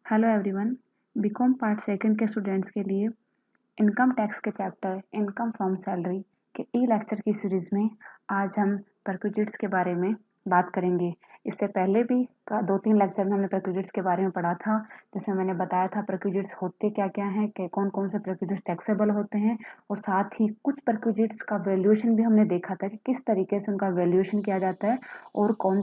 Hello everyone. BCom part second के students के लिए इनकम टैक्स के चैप्टर इनकम फ्रॉम सैलरी के ई लेक्चर की सीरीज़ में आज हम परक्विजिट्स के बारे में बात करेंगे। इससे पहले भी 2-3 लेक्चर में हमने परक्विजिट्स के बारे में पढ़ा था, जिसमें मैंने बताया था परक्विजिट्स होते क्या क्या हैं, कि कौन कौन से परक्विजिट्स टैक्सेबल होते हैं, और साथ ही कुछ परक्विजिट्स का वैल्यूएशन भी हमने देखा था कि किस तरीके से उनका वैल्यूएशन किया जाता है और कौन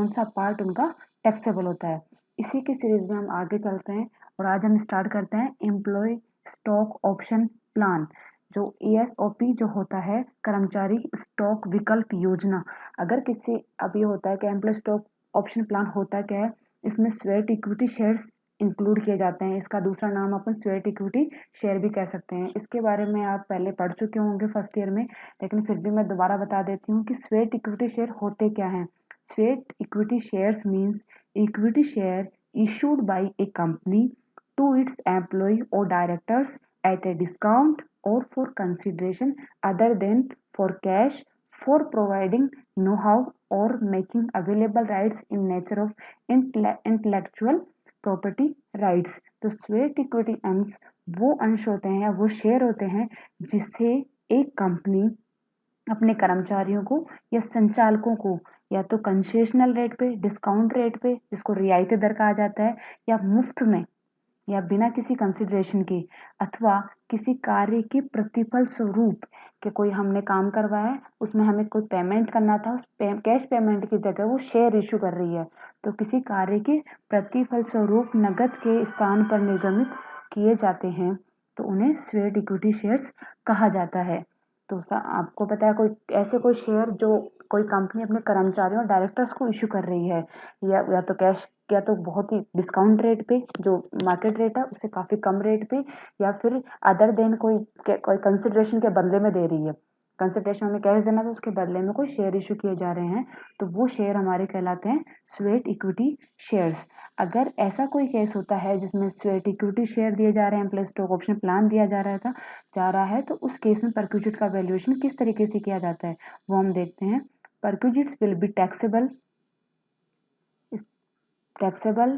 सा पार्ट उनका टैक्सेबल होता है। इसी की सीरीज में हम आगे चलते हैं और आज हम स्टार्ट करते हैं एम्प्लॉय स्टॉक ऑप्शन प्लान। जो ESOP जो होता है, कर्मचारी स्टॉक विकल्प योजना। अगर किसी अभी होता है कि एम्प्लॉय स्टॉक ऑप्शन प्लान होता क्या है, इसमें स्वेट इक्विटी शेयर्स इंक्लूड किए जाते हैं। इसका दूसरा नाम अपन स्वेट इक्विटी शेयर भी कह सकते हैं। इसके बारे में आप पहले पढ़ चुके होंगे फर्स्ट ईयर में, लेकिन फिर भी मैं दोबारा बता देती हूँ कि स्वेट इक्विटी शेयर होते क्या हैं। Sweat equity shares means equity share issued by a company to its employee or directors at a discount or for consideration other than for cash, for providing know-how or making available rights in nature of intellectual property rights। तो sweat equity अंश वो अंश होते हैं या वो share होते हैं जिससे एक कंपनी अपने कर्मचारियों को या संचालकों को या तो कंसेशनल रेट पे, डिस्काउंट रेट पे, जिसको रियायती दर कहा जाता है, या मुफ्त में या बिना किसी कंसिडरेशन के, अथवा किसी कार्य के प्रतिफल स्वरूप कि कोई हमने काम करवाया, उसमें हमें कोई पेमेंट करना था, उस कैश पेमेंट की जगह वो शेयर इशू कर रही है, तो किसी कार्य के प्रतिफल स्वरूप नगद के स्थान पर निर्गमित किए जाते हैं, तो उन्हें स्वेट इक्विटी शेयर्स कहा जाता है। तो आपको पता है कोई ऐसे कोई शेयर जो कोई कंपनी अपने कर्मचारियों और डायरेक्टर्स को इशू कर रही है, या तो कैश, या तो बहुत ही डिस्काउंट रेट पे, जो मार्केट रेट है उससे काफी कम रेट पे, या फिर अदर देन कोई कंसिडरेशन के बदले में दे रही है। कंसिडरेशन हमें कैश देना था, उसके बदले में कोई शेयर इशू किए जा रहे हैं, तो वो शेयर हमारे कहलाते हैं स्वेट इक्विटी शेयर्स। अगर ऐसा कोई केस होता है जिसमें स्वेट इक्विटी शेयर दिए जा रहे हैं प्लस स्टॉक ऑप्शन प्लान दिया जा रहा है, तो उस केस में परक्विजिट का वैल्यूएशन किस तरीके से किया जाता है वो हम देखते हैं। Perquisites will be taxable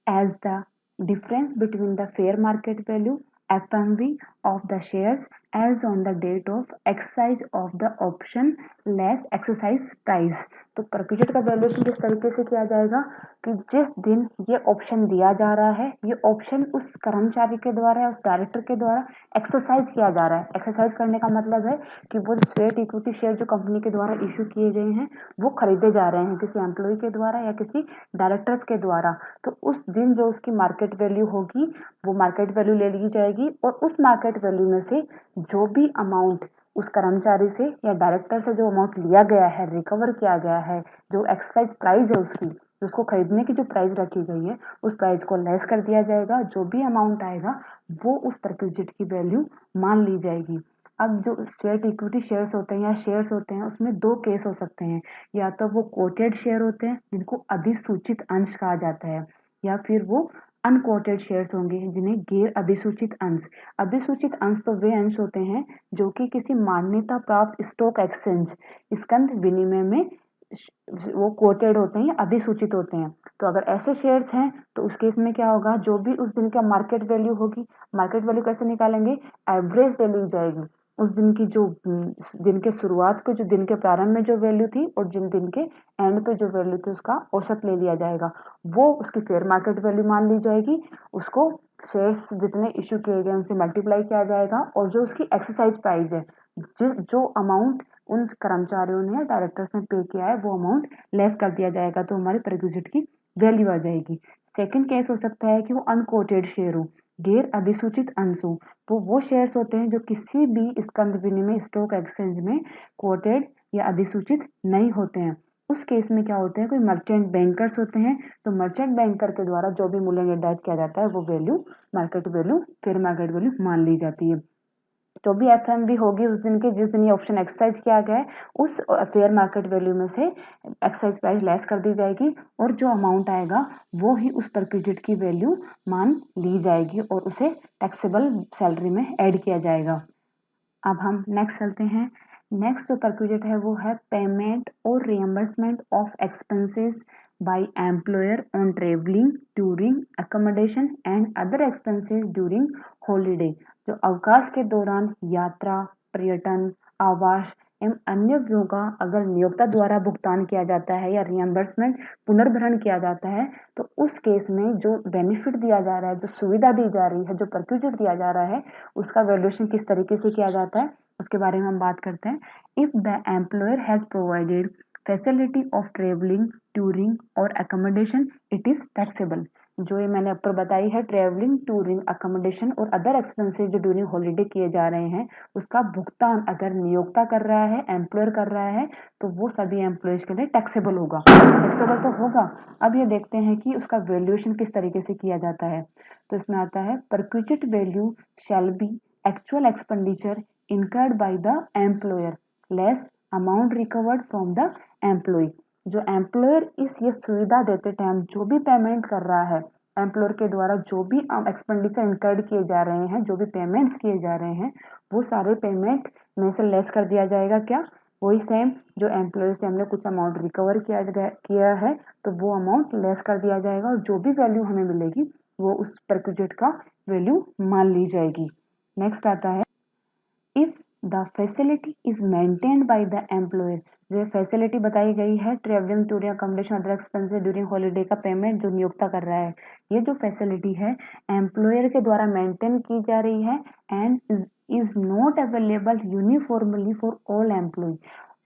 as the difference between the fair market value FMV of the shares as on the date of exercise of the option less exercise price। तो परक्विजिट का वैल्यूएशन किस तरीके से किया जाएगा कि जिस दिन ये ऑप्शन दिया जा रहा है, ये ऑप्शन उस कर्मचारी के द्वारा, उस डायरेक्टर के द्वारा एक्सरसाइज किया जा रहा है। एक्सरसाइज करने का मतलब है कि वो स्वेट इक्विटी शेयर जो कंपनी के द्वारा इशू किए गए हैं वो खरीदे जा रहे हैं किसी एम्प्लॉय के द्वारा या किसी डायरेक्टर्स के द्वारा। तो उस दिन जो उसकी मार्केट वैल्यू होगी वो मार्केट वैल्यू ले ली जाएगी, और उस मार्केट वैल्यू में से जो भी अमाउंट उस कर्मचारी से या डायरेक्टर से जो अमाउंट लिया गया है, रिकवर किया गया है, जो एक्सरसाइज प्राइस है उसकी, उसको खरीदने की जो प्राइस रखी गई है, उस प्राइस को लेस कर दिया जाएगा। जो भी अमाउंट आएगा वो उस परक्विजिट की वैल्यू मान ली जाएगी। अब जो स्वेट इक्विटी शेयर्स होते हैं या शेयर्स होते हैं, उसमें दो केस हो सकते हैं। या तो वो कोटेड शेयर होते हैं जिनको अधिसूचित अंश कहा जाता है, या फिर वो अनकोटेड शेयर्स होंगे जिन्हें गैर अधिसूचित अंश। अधिसूचित अंश तो वे अंश होते हैं जो कि किसी मान्यता प्राप्त स्टॉक एक्सचेंज स्कंद विनिमय में वो कोटेड होते हैं या अधिसूचित होते हैं। तो अगर ऐसे शेयर्स हैं तो उस केस में क्या होगा, जो भी उस दिन का मार्केट वैल्यू होगी, मार्केट वैल्यू कैसे निकालेंगे, एवरेज वैल्यू जाएगी उस दिन की, जो दिन के शुरुआत को, जो दिन के प्रारंभ में जो वैल्यू थी, और जिन दिन के एंड पे जो वैल्यू थी उसका औसत ले लिया जाएगा, वो उसकी फेयर मार्केट वैल्यू मान ली जाएगी। उसको शेयर्स जितने इशू किए गए उनसे मल्टीप्लाई किया जाएगा, और जो उसकी एक्सरसाइज प्राइस है, जो अमाउंट उन कर्मचारियों ने या डायरेक्टर्स ने पे किया है, वो अमाउंट लेस कर दिया जाएगा, तो हमारी परक्विजिट की वैल्यू आ जाएगी। सेकंड केस हो सकता है कि वो अनकोटेड शेयर हो, गैर अधिसूचित अंश हो। वो शेयर्स होते हैं जो किसी भी स्कंद विनिमय स्टॉक एक्सचेंज में कोटेड या अधिसूचित नहीं होते हैं। उस केस में क्या होते हैं, कोई मर्चेंट बैंकर्स होते हैं, तो मर्चेंट बैंकर के द्वारा जो भी मूल्य निर्धारित किया जाता है वो value market value, fair market value मान ली जाती है। जो भी एफएमवी होगी उस दिन की, जिस दिन ये ऑप्शन एक्सरसाइज किया गया है, उस फेयर मार्केट वैल्यू में से एक्सरसाइज प्राइस लेस कर दी जाएगी, और जो अमाउंट आएगा वो ही उस परक्विजिट की वैल्यू मान ली जाएगी और उसे टैक्सेबल सैलरी में ऐड किया जाएगा। अब हम नेक्स्ट चलते हैं। नेक्स्ट जो परक्विजिट है वो है पेमेंट और reimbursement of expenses by employer on travelling, touring, accommodation and other expenses during holiday। जो अवकाश के दौरान यात्रा, पर्यटन, आवास एवं अन्य व्ययों का अगर नियोक्ता द्वारा भुगतान किया जाता है या रियम्बर्समेंट पुनर्भरण किया जाता है, तो उस केस में जो बेनिफिट दिया जा रहा है, जो सुविधा दी जा रही है, जो परक्विजिट दिया जा रहा है, उसका वैल्यूएशन किस तरीके से किया जाता है उसके बारे में हम बात करते हैं। If the employer has provided facility of travelling, touring और अकोमोडेशन, इट इज टैक्सेबल। जो ये मैंने ऊपर बताई है, ट्रेवलिंग, टूरिंग, अकोमोडेशन और अदर एक्सपेंसेस जो ड्यूरिंग हॉलीडे किए जा रहे हैं, उसका भुगतान अगर नियोक्ता कर रहा है, एम्प्लॉयर कर रहा है, तो वो सभी एम्प्लॉयज के लिए टैक्सेबल होगा। टैक्सेबल तो होगा। अब ये देखते हैं कि उसका वैल्यूएशन किस तरीके से किया जाता है। तो इसमें आता है perquisite value shall be actual expenditure incurred by the employer less amount recovered from the employee। जो एम्प्लॉयर इस ये सुविधा देते टाइम जो भी पेमेंट कर रहा है, एम्प्लॉयर के द्वारा जो भी एक्सपेंडिचर इनकर्ड किए जा रहे हैं, जो भी पेमेंट्स किए जा रहे हैं, वो सारे पेमेंट में से लेस कर दिया जाएगा। क्या? वही सेम जो एम्प्लॉयर से हमने कुछ अमाउंट रिकवर किया है, तो वो अमाउंट लेस कर दिया जाएगा और जो भी वैल्यू हमें मिलेगी वो उस परक्विजिट का वैल्यू मान ली जाएगी। नेक्स्ट आता है if the facility is maintained by the employer. जो फैसिलिटी बताई गई है, travelling, touring, accommodation, other expenses during holiday का पेमेंट जो नियोक्ता कर रहा है, ये जो फैसिलिटी है एम्प्लॉयर के द्वारा मेंटेन की जा रही है and is not available uniformly for all employ.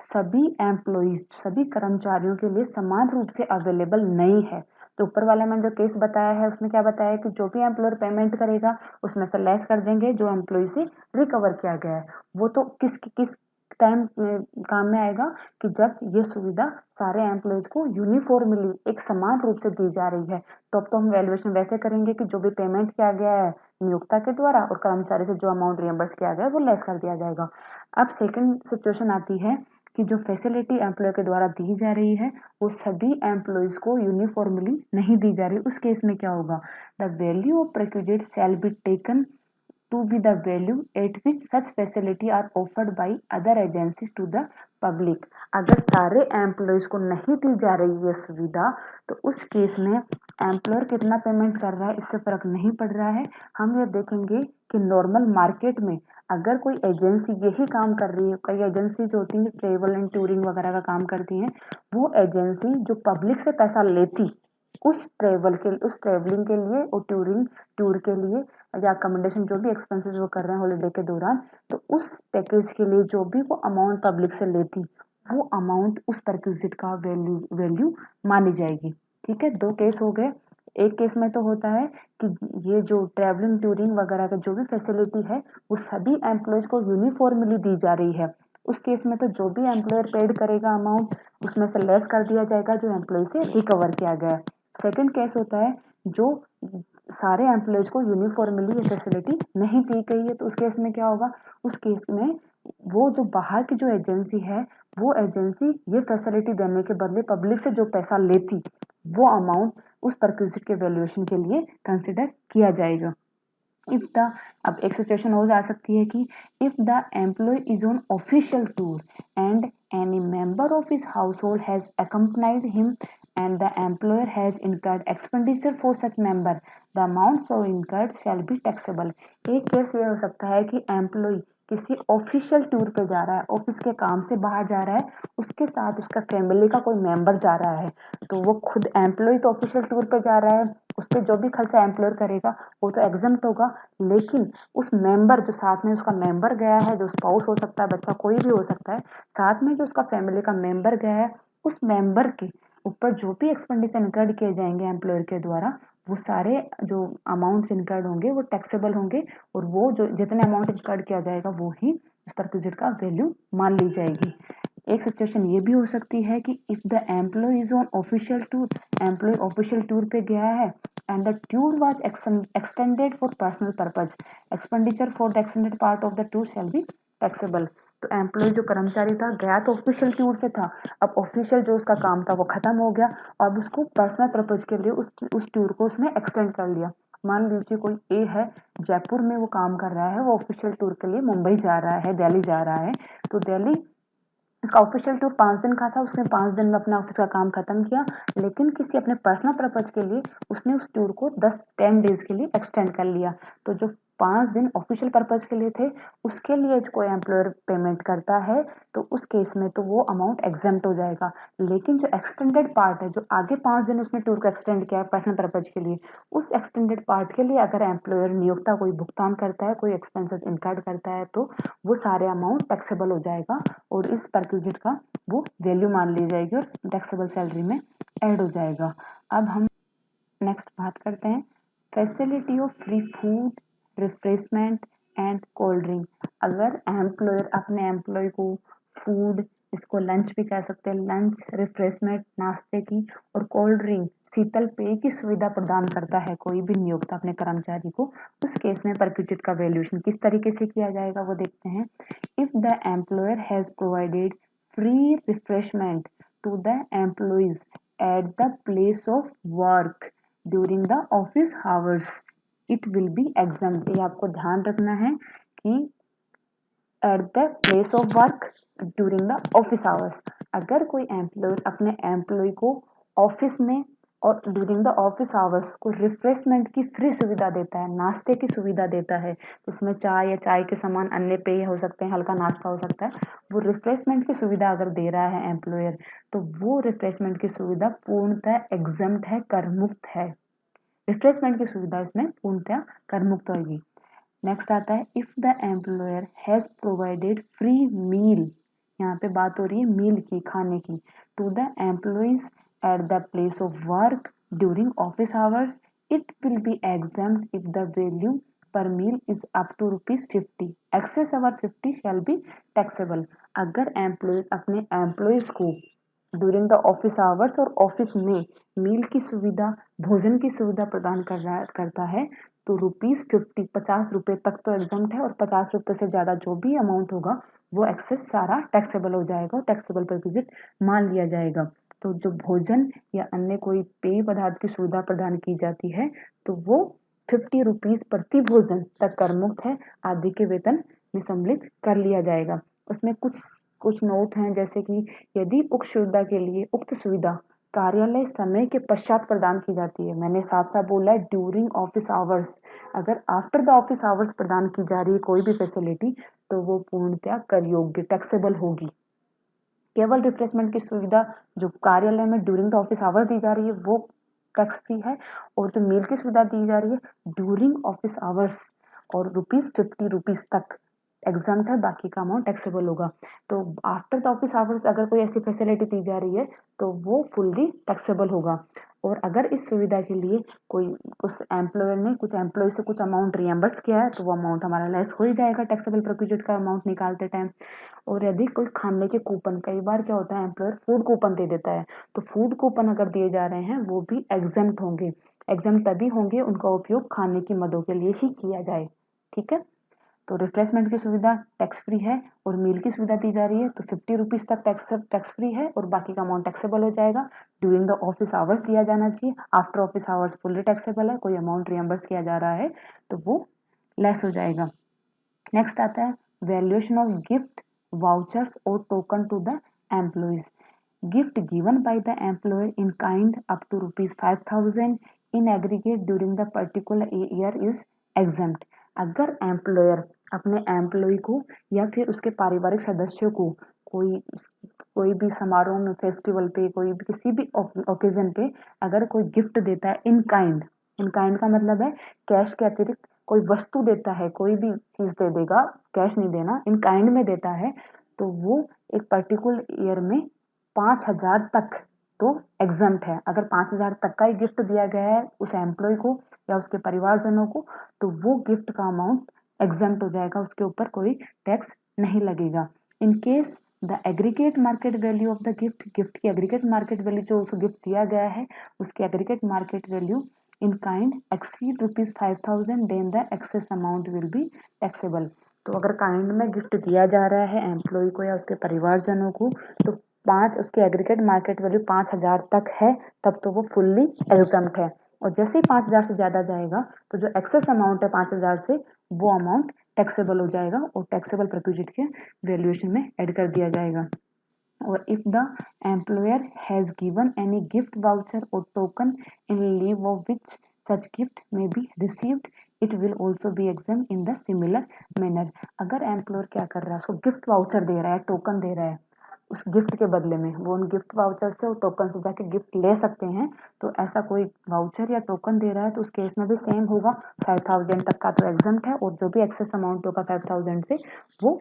सभी एम्प्लॉयज, सभी कर्मचारियों के लिए समान रूप से अवेलेबल नहीं है। तो ऊपर वाला मैंने जो केस बताया है उसमें क्या बताया कि जो भी एम्प्लॉयर पेमेंट करेगा उसमें से लेस कर देंगे जो एम्प्लॉय से रिकवर किया गया है। वो तो किस टाइम काम में आएगा कि जब ये सुविधा सारे एम्प्लॉयज को यूनिफॉर्मली एक समान रूप से दी जा रही है। तो अब तो हम वैल्यूएशन वैसे करेंगे कि जो भी पेमेंट किया गया है नियोक्ता के द्वारा और कर्मचारी से जो अमाउंट रियम्बर्स किया गया है वो लेस कर दिया जाएगा। अब सेकंड सिचुएशन आती है कि जो फैसिलिटी एम्प्लॉय के द्वारा दी जा रही है वो सभी एम्प्लॉयज को यूनिफॉर्मली नहीं दी जा रही। उस केस में क्या होगा? The value of perquisite shall be taken to be the value at which such facility are offered by other agencies to the public। अगर सारे एम्प्लॉयज को नहीं दी जा रही है सुविधा, तो उस केस में एम्प्लॉयर कितना पेमेंट कर रहा है इससे फर्क नहीं पड़ रहा है। हम ये देखेंगे कि नॉर्मल मार्केट में अगर कोई एजेंसी यही काम कर रही है, कई एजेंसी जो होती है ट्रेवल एंड टूरिंग वगैरह का काम करती हैं, वो एजेंसी जो पब्लिक से पैसा लेती उस ट्रेवलिंग के लिए और टूर के लिए या अकोमोडेशन जो भी एक्सपेंसेस वो कर रहे हैं हॉलीडे के दौरान, तो उस पैकेज के लिए जो भी वो अमाउंट पब्लिक से लेती वो अमाउंट उस परक्विजिट का वैल्यू मानी जाएगी। ठीक है, दो केस हो गए। एक केस में तो होता है कि ये जो ट्रैवलिंग टूरिंग वगैरह का जो भी फैसिलिटी है वो सभी एम्प्लॉयज को यूनिफॉर्मली दी जा रही है। उस केस में तो जो भी एम्प्लॉयर पेड करेगा अमाउंट उसमें से लेस कर दिया जाएगा जो एम्प्लॉय से रिकवर किया गया है। सेकंड केस होता है जो सारे एम्प्लॉयज को यूनिफॉर्मली ये फैसिलिटी नहीं दी गई है, तो उस केस में क्या होगा? उस केस में वो जो बाहर की जो एजेंसी है वो एजेंसी ये फैसिलिटी देने के बदले पब्लिक से जो पैसा लेती वो अमाउंट उस परक्विजिट के वैल्यूएशन के लिए कंसिडर किया जाएगा। इफ द अब एक सिचुएशन हो जा सकती है कि if the employee is on official tour and any member of his household has accompanied him and the employer has incurred expenditure for such member, the amount so incurred shall be taxable। एक case ये हो सकता है कि employ किसी official tour पे जा रहा है, ऑफिस के काम से बाहर जा रहा है, उसके साथ उसका फैमिली का कोई मेंबर जा रहा है, तो वो खुद एम्प्लॉय तो ऑफिशियल टूर पे जा रहा है, उस पर जो भी खर्चा एम्प्लॉयर करेगा वो तो एग्जम्प्ट होगा, लेकिन उस मेंबर जो साथ में उसका मेंबर गया है, जो स्पाउस हो सकता है, बच्चा कोई भी हो सकता है, साथ में जो उसका फैमिली का मेंबर गया है, उस मेंबर के ऊपर जो भी एक्सपेंडिचर इनकर्ड किए जाएंगे एम्प्लॉयर के द्वारा वो सारे जो अमाउंट्स इनकर्ड होंगे वो टैक्सेबल होंगे और वो जो जितने अमाउंट इनकर्ड किया जाएगा वो ही उस परक्विजिट का वैल्यू मान ली जाएगी। एक सिचुएशन ये भी हो सकती है कि if the employee is on official tour, employee official tour पे गया है and the tour was extended for personal purpose, expenditure for the extended part of the tour shall be taxable. तो एम्प्लॉय जो कर्मचारी था गया तो ऑफिशियल टूर से था, अब ऑफिशियल जो उसका काम था वो खत्म हो गया, अब उसको पर्सनल पर्पज के लिए उस टूर को उसने एक्सटेंड कर लिया। मान लीजिए कोई ए है, जयपुर में वो काम कर रहा है, वो ऑफिशियल टूर के लिए मुंबई जा रहा है, दिल्ली जा रहा है, तो दिल्ली उसका ऑफिशियल टूर 5 दिन का था, उसने 5 दिन में अपना ऑफिस का काम खत्म किया, लेकिन किसी अपने पर्सनल पर्पज के लिए उसने उस टूर को 10-10 डेज के लिए एक्सटेंड कर लिया। तो जो 5 दिन ऑफिशियल पर्पज के लिए थे उसके लिए जो कोई एम्प्लॉयर पेमेंट करता है तो उस केस में तो वो अमाउंट एग्जेम्प्ट हो जाएगा। लेकिन जो एक्सटेंडेड पार्ट है, जो आगे 5 दिन उसने टूर को एक्सटेंड किया है पर्सनल पर्पज के लिए, उस एक्सटेंडेड पार्ट के लिए अगर एम्प्लॉयर नियोक्ता कोई भुगतान करता है, कोई एक्सपेंसेस इनकर्ड करता है, तो वो सारे अमाउंट टैक्सेबल हो जाएगा और इस परक्विजिट का वो वैल्यू मान ली जाएगी और टैक्सेबल सैलरी में ऐड हो जाएगा। अब हम नेक्स्ट बात करते हैं facility of free food, refreshment and cold drink. अगर एम्प्लॉयर अपने एम्प्लॉय को फूड, इसको लंच भी कह सकते हैं, लंच, रिफ्रेशमेंट नाश्ते की और कोल्ड ड्रिंक शीतल पेय की सुविधा प्रदान करता है कोई भी नियोक्ता अपने कर्मचारी को, उस केस में परक्विजिट का वैल्यूएशन किस तरीके से किया जाएगा वो देखते हैं। If the employer has provided free refreshment to the employees at the place of work during the office hours, it will be exempt। ये आपको ध्यान रखना है कि eight the place of work during the office hours, अगर कोई employer अपने employee को ऑफिस में और ड्यूरिंग द ऑफिस आवर्स को रिफ्रेशमेंट की फ्री सुविधा देता है, नाश्ते की सुविधा देता है, जिसमें चाय या चाय के समान अन्य पेय हो सकते हैं, हल्का नाश्ता हो सकता है, वो रिफ्रेशमेंट की सुविधा अगर दे रहा है एम्प्लॉयर, तो वो रिफ्रेशमेंट की सुविधा पूर्णतः एग्जम्प्ट है, कर मुक्त है। रिफ्रेशमेंट की सुविधा इसमें पूर्णतः कर मुक्त होगी। नेक्स्ट आता है if the employer has provided free meal, यहाँ पे बात हो रही है मील की, खाने की, to the employees at the place of work during office hours, it will be exempt if the value per meal is up to ₹50, excess over 50 shall be taxable. अगर एम्प्लॉय अपने एम्प्लॉयज को ड्यूरिंग द ऑफिस आवर्स और office में meal की सुविधा, भोजन की सुविधा प्रदान करता है, तो ₹50, 50 रुपए तक तो एग्जम्प्ट है और 50 रुपए से ज्यादा जो भी अमाउंट होगा वो एक्सेस सारा टैक्सेबल हो जाएगा और टैक्सेबल परक्विजिट मान लिया जाएगा। तो जो भोजन या अन्य कोई पेय पदार्थ की सुविधा प्रदान की जाती है तो वो ₹50 प्रति भोजन तक कर मुक्त है, आदि के वेतन में सम्मिलित कर लिया जाएगा। उसमें कुछ कुछ नोट हैं, जैसे कि यदि उक्त सुविधा कार्यालय समय के पश्चात प्रदान की जाती है, मैंने साफ साफ बोला है ड्यूरिंग ऑफिस आवर्स, अगर आफ्टर द ऑफिस आवर्स प्रदान की जा रही है कोई भी फैसिलिटी तो वो पूर्णतः कर योग्य, टैक्सेबल होगी। केवल रिफ्रेशमेंट की सुविधा जो कार्यालय में ड्यूरिंग द ऑफिस आवर्स दी जा रही है वो टैक्स फ्री है, और जो मील की सुविधा दी जा रही है ड्यूरिंग ऑफिस आवर्स और ₹50 तक एग्जाम्प्ट है, बाकी का अमाउंट टैक्सेबल होगा। तो आफ्टर द ऑफिस आवर्स अगर कोई ऐसी फैसिलिटी दी जा रही है तो वो फुल्ली टैक्सेबल होगा। और अगर इस सुविधा के लिए कोई उस एम्प्लॉयर ने कुछ एम्प्लॉय से कुछ अमाउंट रियम्बर्स किया है तो वो अमाउंट हमारा लेस हो ही जाएगा टैक्सेबल परक्विजिट का अमाउंट निकालते टाइम। और यदि कोई खाने के कूपन, कई बार क्या होता है एम्प्लॉयर फूड कूपन दे देता है, तो फूड कूपन अगर दिए जा रहे हैं वो भी एग्जेम्प्ट होंगे। एग्जेम्प्ट तभी होंगे उनका उपयोग खाने की मदों के लिए ही किया जाए। ठीक है, तो रिफ्रेशमेंट की सुविधा टैक्स फ्री है और मील की सुविधा दी जा रही है तो ₹50 तक टैक्स फ्री है और बाकी का अमाउंट टैक्सेबल हो जाएगा। ड्यूरिंग द ऑफिस आवर्स दिया जाना चाहिए, after office hours fully taxable है, कोई अमाउंट रियम्बर्स किया जा रहा है तो वो लेस हो जाएगा। नेक्स्ट आता है वैल्यूएशन ऑफ गिफ्ट, वाउचर्स और token to the employees. Gift given by the employer in kind up to ₹5,000 in aggregate during the particular year is exempt. अगर एम्प्लॉयर अपने एम्प्लॉय को या फिर उसके पारिवारिक सदस्यों को कोई कोई भी समारोह में, फेस्टिवल पे, कोई भी किसी भी ओकेजन पे अगर कोई गिफ्ट देता है इन काइंड, इन काइंड का मतलब है कैश के अतिरिक्त कोई वस्तु देता है, कोई भी चीज दे देगा, कैश नहीं देना, इन काइंड में देता है, तो वो एक पर्टिकुलर ईयर में 5,000 तक तो एग्जम्प्ट है। अगर 5,000 तक का ही गिफ्ट दिया गया है उस एम्प्लॉय को या उसके परिवारजनों को तो वो गिफ्ट का अमाउंट एग्जम्प्ट हो जाएगा, उसके ऊपर कोई टैक्स नहीं लगेगा। In case the aggregate market value of the gift, gift की एग्रीगेट मार्केट वैल्यू जो उस गिफ्ट दिया गया है उसकी aggregate market value in kind exceed ₹5,000 then the excess amount will be taxable। तो अगर काइंड में गिफ्ट दिया जा रहा है एम्प्लॉय को या उसके परिवारजनों को तो उसकी एग्रीगेट मार्केट वैल्यू 5,000 तक है तब तो वो फुल्ली एग्जम्प्ट है, और जैसे ही 5,000 से ज्यादा जाएगा तो जो एक्सेस अमाउंट है 5,000 से वो अमाउंट टैक्सेबल हो जाएगा और टैक्सेबल परक्विजिट के वैल्यूएशन में ऐड कर दिया जाएगा। or if the employer has given any gift voucher or token in lieu of which such gift may be received, it will also be exempt in the similar manner. अगर employer क्या कर रहा है, उसको gift voucher दे रहा है, token दे रहा है, उस गिफ्ट के बदले में वो उन गिफ्ट वाउचर से और टोकन से जाके गिफ्ट ले सकते हैं, तो ऐसा कोई वाउचर या टोकन दे रहा है तो उस केस में भी सेम होगा, 5000 तक का तो एग्जम्प्ट है और जो भी एक्सेस अमाउंट होगा 5000 से वो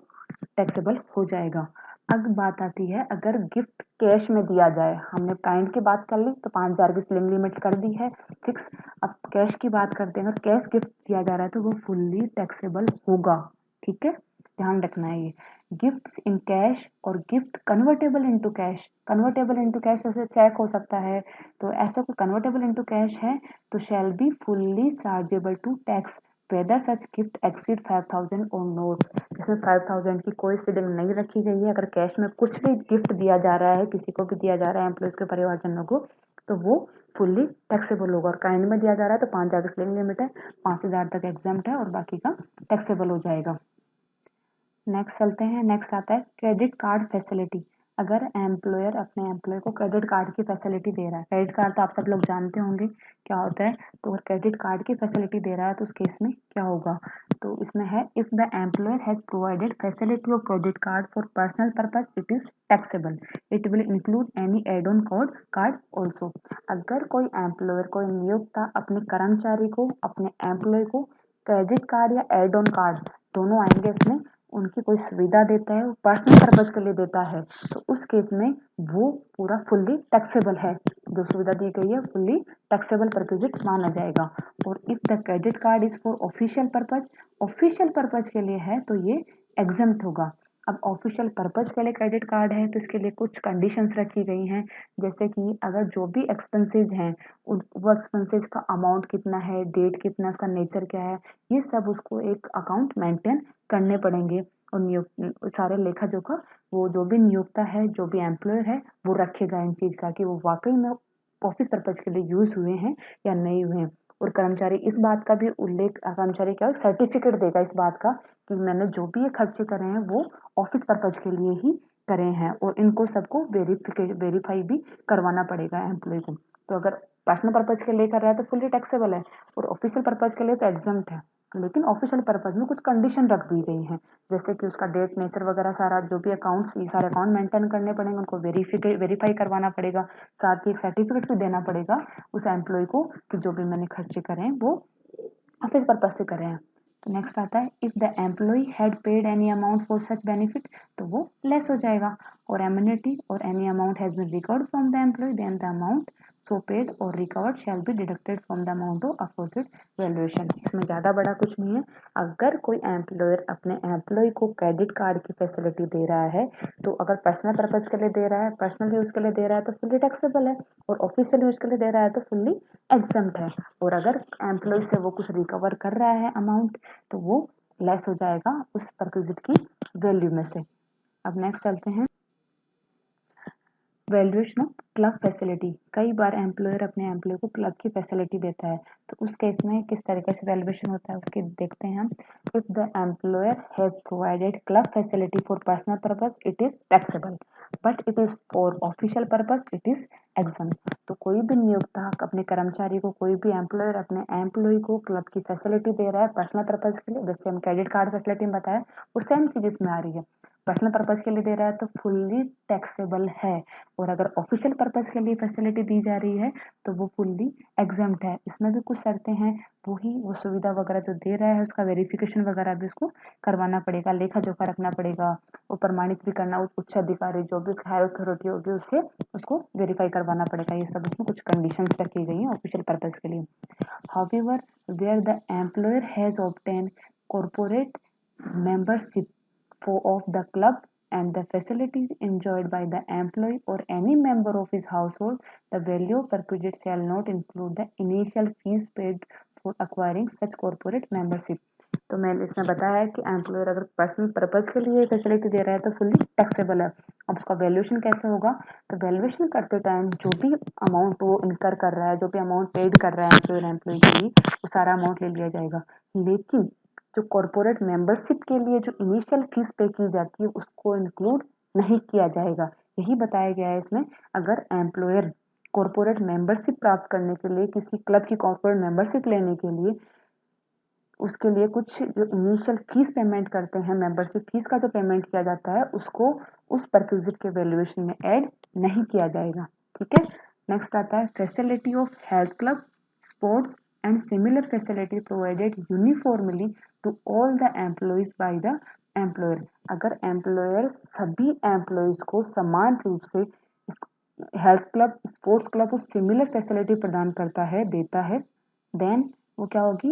टैक्सेबल हो जाएगा। अब बात आती है अगर गिफ्ट कैश में दिया जाए, हमने काइंड की बात कर ली तो 5000 की स्लिंग लिमिट कर दी है फिक्स। अब कैश की बात करते हैं, अगर कैश गिफ्ट दिया जा रहा है तो वो फुल्ली टैक्सेबल होगा। ठीक है, ध्यान रखना है ये। गिफ्ट्स इन कैश और gift convertible into cash, convertible into cash जैसे चेक हो सकता है, तो ऐसा कोई कन्वर्टेबल इनटू कैश है तो shall be fully chargeable to tax whether such gift exceed 5000 or not। इसमें 5000 की कोई सीलिंग नहीं रखी गई है। अगर कैश में कुछ भी गिफ्ट दिया जा रहा है, किसी को भी दिया जा रहा है एम्प्लॉयज के परिवारजनों को, तो वो फुल्ली टैक्सेबल होगा। और काइंड में दिया जा रहा है तो 5000 की स्लिंग लिमिट है, 5000 तक एग्जाम्प्ट है और बाकी का टैक्सेबल हो जाएगा। नेक्स्ट चलते हैं, नेक्स्ट आता है क्रेडिट कार्ड फैसिलिटी। अगर एम्प्लॉयर अपने एम्प्लॉय को क्रेडिट कार्ड की फैसिलिटी दे रहा है, क्रेडिट कार्ड तो आप सब लोग जानते होंगे क्या होता है, तो अगर क्रेडिट कार्ड की फैसिलिटी दे रहा है तो उस केस में क्या होगा, तो इसमें है if the employer has provided facility of credit card for personal purpose it is taxable, it will include any ad on card also. अगर कोई एम्प्लॉयर, कोई नियोक्ता अपने कर्मचारी को, अपने एम्प्लॉय को क्रेडिट कार्ड या एड ऑन कार्ड दोनों आएंगे इसमें, उनकी कोई सुविधा देता है, वो पर्सनल पर्पज के लिए देता है, तो उस केस में वो पूरा फुल्ली टैक्सेबल है। जो सुविधा दी गई है फुल्ली टैक्सेबल रिक्विजिट माना जाएगा। और if the credit card is for official purpose, official purpose के लिए है तो ये एग्जम्प्ट होगा। अब ऑफिशियल पर्पज के लिए क्रेडिट कार्ड है तो इसके लिए कुछ कंडीशंस रखी गई हैं, जैसे कि अगर जो भी एक्सपेंसेस हैं वो एक्सपेंसेस का अमाउंट कितना है, डेट कितना, उसका नेचर क्या है, ये सब उसको एक अकाउंट मेंटेन करने पड़ेंगे। और नियुक्त सारे लेखा जोखा वो जो भी नियोक्ता है, जो भी एम्प्लॉयर है, वो रखेगा इन चीज का कि वो वाकई में ऑफिस पर्पज के लिए यूज हुए हैं या नहीं हुए हैं। और कर्मचारी इस बात का भी उल्लेख, कर्मचारी क्या सर्टिफिकेट देगा इस बात का कि मैंने जो भी ये खर्चे करे हैं वो ऑफिस पर्पज के लिए ही करे हैं, और इनको सबको वेरीफाई भी करवाना पड़ेगा एम्प्लॉय को। तो अगर पर्सनल पर्पज के लिए कर रहा है तो फुल्ली टैक्सेबल है, और ऑफिशियल पर्पज के लिए तो एग्जम्प्ट है। लेकिन ऑफिशियल पर्पज में कुछ कंडीशन रख दी गई हैं, जैसे कि उसका डेट, नेचर वगैरह सारा, जो भी अकाउंट्स, ये सारे अकाउंट मेंटेन करने पड़ेंगे, उनको वेरीफाई करवाना पड़ेगा, साथ ही एक सर्टिफिकेट भी देना पड़ेगा उस एम्प्लॉय को कि जो भी मैंने खर्चे करे हैं वो ऑफिस पर्पज से करे हैं। तो नेक्स्ट आता है if the employee had paid any amount for such benefit, तो वो लेस हो जाएगा। और एमिनिटी और any amount has been recovered from the employee then the amount so paid और recovered shall be deducted from the amount of afforded valuation. इसमें ज़्यादा बड़ा कुछ नहीं है। अगर कोई एम्प्लॉयर अपने एम्प्लॉय को क्रेडिट कार्ड की फैसिलिटी दे रहा है, तो अगर पर्सनल पर्पज के लिए दे रहा है, पर्सनल यूज के लिए दे रहा है तो फुल्ली टैक्सेबल है, और ऑफिशियल यूज के लिए दे रहा है तो फुल्ली एग्जम्प्ट है। और अगर एम्प्लॉय से वो कुछ रिकवर कर रहा है अमाउंट, तो वो लेस हो जाएगा उस रिक्विजिट की वैल्यू में से। अब नेक्स्ट चलते हैं, वैल्यूएशन ऑफ क्लब फैसिलिटी। कई बार एम्प्लॉयर अपने एम्प्लॉय को क्लब की फैसिलिटी देता है, तो उस केस में किस तरीके से वैल्यूएशन होता है उसके देखते हैं हम। If the employer has provided club facility for personal purpose it is taxable, but it is for official purpose it is exempt. तो कोई भी नियोक्ता अपने कर्मचारी को, कोई भी एम्प्लॉयर अपने एम्प्लॉय को क्लब की फैसिलिटी दे रहा है पर्सनल पर्पज के लिए, जैसे हम क्रेडिट कार्ड फैसिलिटी में बताया, वो सेम चीज इसमें आ रही है। पर्सनल पर्पज के लिए दे रहा है तो फुल्ली टैक्सेबल है, और अगर ऑफिशियल पर्पज के लिए फैसिलिटी दी जा रही है तो वो फुल्ली एग्जम्प्ट है। इसमें भी कुछ शर्तें हैं, वो सुविधा वगैरह जो दे रहा है उसका वेरिफिकेशन वगैरह भी उसको करवाना पड़ेगा, लेखा जोखा रखना पड़ेगा, वो प्रमाणित भी करना, उच्च अधिकारी जो भी उसका हायर अथॉरिटी होगी उससे उसको वेरीफाई करवाना पड़ेगा। ये सब इसमें कुछ कंडीशंस रखी गई हैं ऑफिशियल पर्पज के लिए। However where the employer has obtain corporate membership of the club and the facilities enjoyed by the employee or any member of his household, the value of requisite shall not include the initial fees paid for acquiring such corporate membership। तो मैंने इसमें बताया है कि employer अगर personal purpose के लिए facility दे रहा है तो फुल्ली टैक्सेबल है। अब उसका वैल्यूएशन कैसे होगा, तो वैल्यूएशन करते टाइम जो भी अमाउंट वो इनकर कर रहा है, जो भी अमाउंट पेड कर रहा है एम्प्लॉय के लिए, वो सारा अमाउंट ले लिया जाएगा। लेकिन जो कॉर्पोरेट मेंबरशिप के लिए जो इनिशियल फीस पे की जाती है उसको इंक्लूड नहीं किया जाएगा। यही बताया गया है इसमें। अगर एम्प्लॉयर कॉरपोरेट मेंबरशिप प्राप्त करने के लिए, किसी क्लब की कॉरपोरेट मेंबरशिप लेने के लिए, उसके लिए कुछ जो इनिशियल फीस पेमेंट करते हैं, मेंबरशिप फीस का जो पेमेंट किया जाता है, उसको उस परक्विजिट के वैल्यूएशन में ऐड नहीं किया जाएगा। ठीक है। नेक्स्ट आता है facility of health club, sports and similar facility provided uniformly to all the employees by the employer. अगर एम्प्लॉयर सभी एम्प्लॉयज को समान रूप से हेल्थ क्लब, स्पोर्ट्स क्लब को सिमिलर फैसिलिटी प्रदान करता है, देता है, देन वो क्या होगी,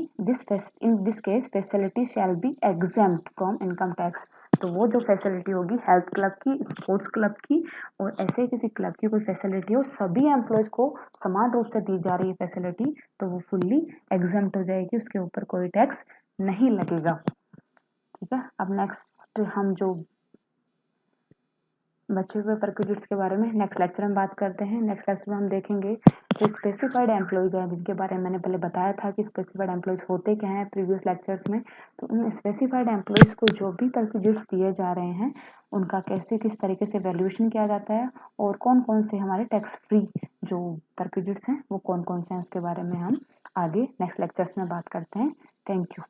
in this case facility shall be exempt from income tax. तो वो जो फैसिलिटी होगी हेल्थ क्लब की, स्पोर्ट्स क्लब की और ऐसे किसी क्लब की कोई फैसिलिटी हो, सभी एम्प्लॉयज को समान रूप से दी जा रही है फैसिलिटी, तो वो फुल्ली एग्जेम्प्ट हो जाएगी, उसके ऊपर कोई टैक्स नहीं लगेगा। ठीक है। अब नेक्स्ट हम जो बचे हुए परक्विजिट्स के बारे में नेक्स्ट लेक्चर में बात करते हैं। नेक्स्ट लेक्चर में हम देखेंगे कि स्पेसिफाइड एम्प्लॉयज हैं, जिसके बारे में मैंने पहले बताया था कि स्पेसिफाइड एम्प्लॉयज होते क्या हैं प्रीवियस लेक्चर्स में। तो उन स्पेसिफाइड एम्प्लॉयज को जो भी परक्विजिट्स दिए जा रहे हैं, उनका कैसे किस तरीके से वैल्यूएशन किया जाता है और कौन कौन से हमारे टैक्स फ्री जो परक्विजिट्स हैं वो कौन कौन से हैं, उसके बारे में हम आगे नेक्स्ट लेक्चर्स में बात करते हैं। Thank you.